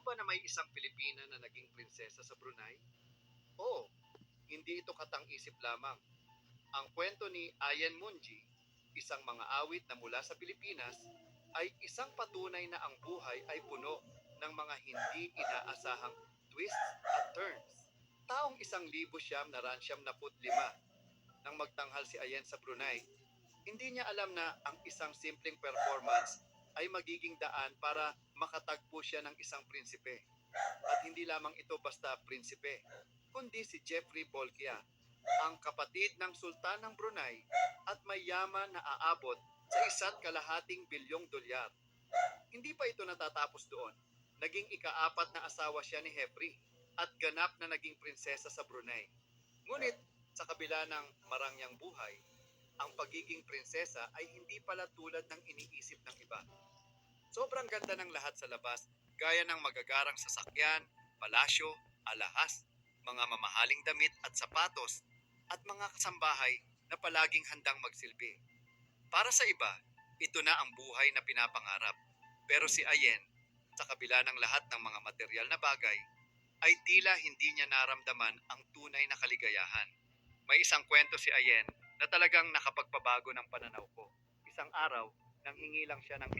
ba na may isang Pilipina na naging prinsesa sa Brunei? Oo, hindi ito katang-isip lamang. Ang kwento ni Ayan Munji, isang mga awit na mula sa Pilipinas, ay isang patunay na ang buhay ay puno ng mga hindi inaasahang twists at turns. Taong 1995 nang magtanghal si Ayan sa Brunei, hindi niya alam na ang isang simpleng performance ay magiging daan para makatagpo siya ng isang prinsipe. At hindi lamang ito basta prinsipe, kundi si Jeffrey Bolkiah, ang kapatid ng Sultan ng Brunei at may yaman na aabot sa 1,2 bilyong dolyar. Hindi pa ito natatapos doon. Naging ikaapat na asawa siya ni Jeffrey at ganap na naging prinsesa sa Brunei. Ngunit sa kabila ng marangyang buhay, ang pagiging prinsesa ay hindi pala tulad ng iniisip ng iba. Sobrang ganda ng lahat sa labas, gaya ng magagarang sasakyan, palasyo, alahas, mga mamahaling damit at sapatos, at mga kasambahay na palaging handang magsilbi. Para sa iba, ito na ang buhay na pinapangarap. Pero si Ayen, sa kabila ng lahat ng mga material na bagay, ay tila hindi niya naramdaman ang tunay na kaligayahan. May isang kwento si Ayen na talagang nakapagpabago ng pananaw ko. Isang araw, nang hingi lang siya ng